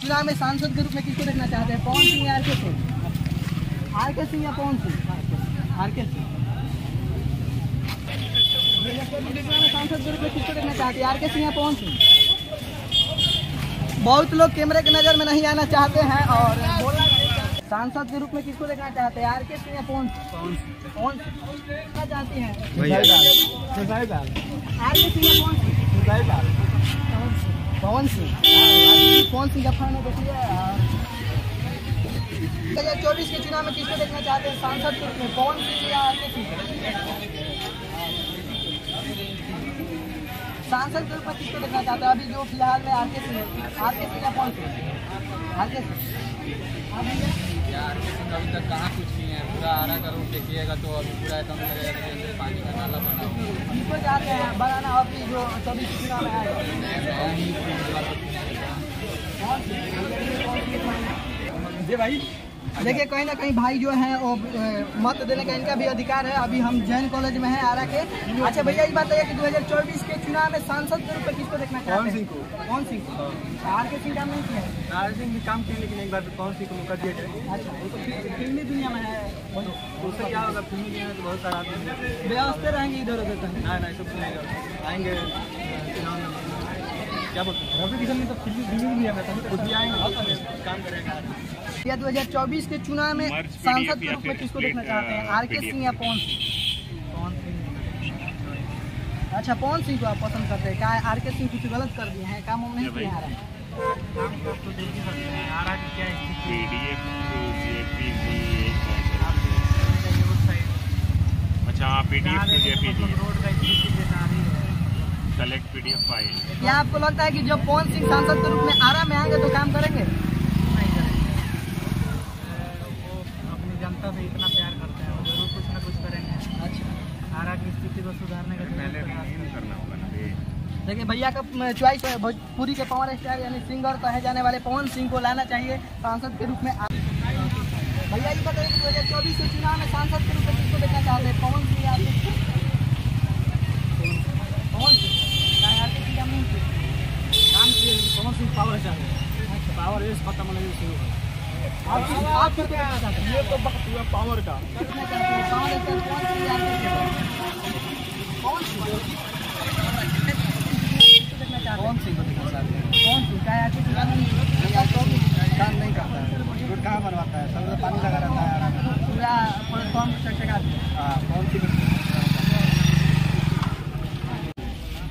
चुनाव में सांसद के रूप में किसको देखना चाहते हैं? पवन सिंह या आर के सिंह? आर के सिंह या पवन सिंह? आर के सिंह। सांसद के रूप में किसको देखना चाहते हैं? आर के सिंह या पवन सिंह? बहुत लोग कैमरे के नजर में नहीं आना चाहते हैं और बोलना सांसद के रूप में किसको देखना चाहते हैं? आर के सिंह या पवन देखना चाहते हैं? आर के सिंह या पवन सिंह? पवन सिंह का फैन है देखिए। 2024 के चुनाव में किसको देखना चाहते हैं सांसद के रूप में? पवन सिंह या आर के सिंह? सांसद के रूप में किसको देखना चाहते हैं? अभी जो फिलहाल में आर के सिंह या पवन सिंह? आर के सिंह। यार अभी तक कहाँ कुछ नहीं है, पूरा आरा करोड़ देखिएगा तो अभी पूरा एकदम लगेगा पानी का नाला बना किसको चाहते हैं बनाना? अभी जो 24 चुनाव में आएगा जी भाई। देखिए कहीं ना कहीं भाई जो है वो मत देने का इनका भी अधिकार है। अभी हम जैन कॉलेज में हैं आरा के। अच्छा भैया ये बताइए कि 2024 के चुनाव में सांसद के रूप में किसको देखना चाहते हैं? पवन सिंह को। आर के सिंह काम नहीं किया है? आर सिंह भी काम किए लेकिन एक बार पवन सिंह को मौका दिया जाए। अच्छा वो तो फिल्मी दुनिया में है, उससे क्या होगा? फिल्मी दुनिया में तो बहुत सारा आदमी व्यवस्था रहेंगे इधर उधर का। नहीं सब सुनेगा आएंगे चुनाव में क्या बोलते हैं रवि किशन में तो फिल्मी दुनिया में खुद भी आएंगे काम करेंगे। या 2024 के चुनाव में सांसद के रूप में किसको देखना चाहते हैं? आर के सिंह या पवन सिंह? अच्छा पवन सिंह को आप पसंद करते हैं? क्या आर के सिंह कुछ गलत कर दिए हैं? काम नहीं किए आ रहा है? Collect PDF file. क्या आपको लगता है कि जब पवन सिंह सांसद के रूप में आरा में आएंगे तो काम करेंगे? जनता से इतना प्यार करते हैं, जरूर कुछ ना कुछ करेंगे। अच्छा आरा की स्थिति को सुधारने का पहले करना होगा ना। देखिए भैया का चॉइस है, भोजपुरी के पावर स्टार यानी सिंगर कहे जाने वाले पवन सिंह को लाना चाहिए सांसद के रूप में। भैया ये बताइए कि 2024 के चुनाव में सांसद के रूप में किसको देखना चाहते हैं? पवन सिंह या पवन सिंह? काम किए पवन सिंह पावर स्टार है। अच्छा पावर रेस खत्म होने शुरू है। आप क्या चाहते हैं? ये तो पावर का पवन सिंह को देखना चाहते हैं। कौन सिंह काम नहीं करता है, रोड कहाँ बनवाता है, सब पानी लगा रहता है, पूरा प्लेटफॉर्म कौन सिंह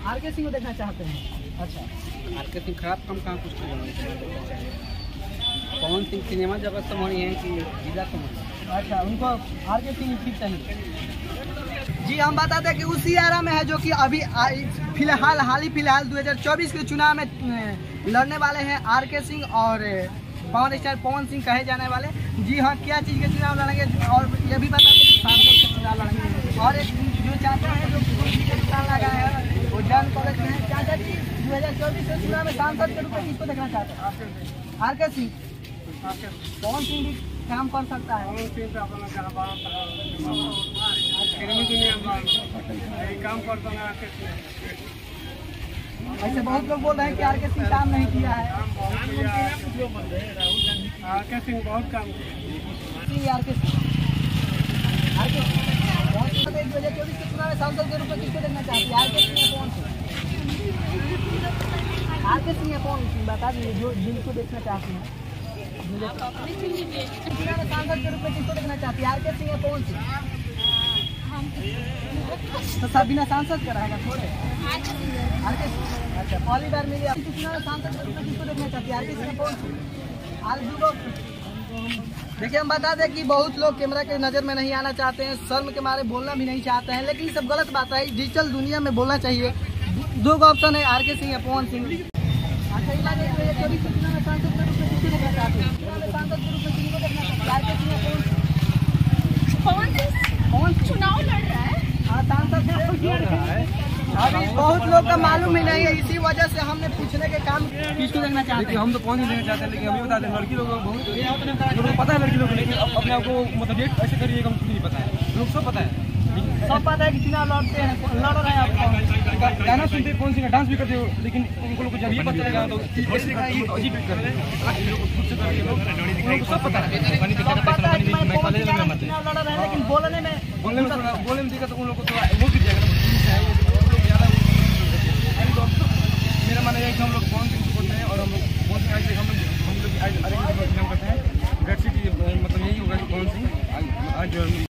आर के सिंह को देखना चाहते हैं? अच्छा आर के सिंह खराब काम कहाँ कुछ पवन सिंह सिनेमा जगत से मनी है कि जिला से मनी? अच्छा उनको आर के सिंह ठीक चाहिए। जी हम बताते हैं कि उसी आरा में है जो कि अभी हाल ही फिलहाल 2024 के चुनाव में लड़ने वाले हैं आर के सिंह और पावर स्टार पवन सिंह कहे जाने वाले। जी हाँ क्या चीज़ के चुनाव लड़ेंगे और ये भी बताते हैं कि सांसद के चुनाव लड़ेंगे। और एक जो चाचा है जो दुकान लगा है वो जैन कॉलेज में है। चाचा जी 2024 के चुनाव में सांसद के रूप में किसको देखना चाहते हैं? आर के सिंह? पवन सिंह भी काम कर सकता है? काम करता है। ऐसे बहुत लोग बोल रहे हैं कि आर के सिंह काम नहीं किया है। आर के सिंह बहुत काम किया। आर के सिंह 2024 के चुनाव में सांसद के रूप में किसको देखना चाहती है? आर के सिंह या पवन सिंह? आर के सिंह या पवन सिंह बता दीजिए जो जिनको देखना चाहते हैं। सांसद के रूप में किसको देखना चाहती है? आर के सिंह या पवन सिंह? तो सब बिना सांसद का रहेगा थोड़े। आर के सिंह अच्छा पहली बार मिली सांसद के रूप में किसको देखना चाहती है? आर के सिंह या पवन सिंह? आर देखिए हम बता दें कि बहुत लोग कैमरा के नज़र में नहीं आना चाहते हैं, शर्म के मारे बोलना भी नहीं चाहते हैं, लेकिन ये सब गलत बात है। डिजिटल दुनिया में बोलना चाहिए। दो ऑप्शन है आर के सिंह या पवन सिंह। अच्छा ये बात है 24 के चुनाव में सांसद के रूप में किसको देखना चाहते हैं? सांसद के रूप में किसको देखना चाहते हैं? आर के सिंह या पवन सिंह? पवन सिंह चुनाव लड़ रहा है। हाँ सांसद लड़ रहा है। अभी बहुत लोग का मालूम ही नहीं है, इसी वजह से हमने पूछने के काम किसको देखना चाहते हैं? हम तो पवन सिंह देना चाहते हैं, लेकिन हमें बता दें लड़की लोग बहुत पता है लड़की लोग, लेकिन अपने आप को मतलब डेट ऐसे करिएगा हमको नहीं पता है, लोग सब पता है। सब पता है कि चुनाव लड़ते हैं, लड़ रहे हैं आप। गाना सुनते कौन सी डांस भी करते हो, लेकिन उनको लोग जब ये पता चलेगा तो ऐसे दिखा ये तो अजीब कर रहे हैं, खुद से करके लोग उन लोग को सब पता है। सब पता है कि मैं कौन सी गाना चुनाव लड़ रहे हैं, लेकिन बोलने में देखा तो उन लोग को थोड़ा वो गिर जाएगा, लोग ज़्यादा मेरा मानना है कि हम लोग कौन सी करते हैं और हम लोग कौन सी आज हम लोग आज करते हैं, मतलब यही होगा कि कौन सी आज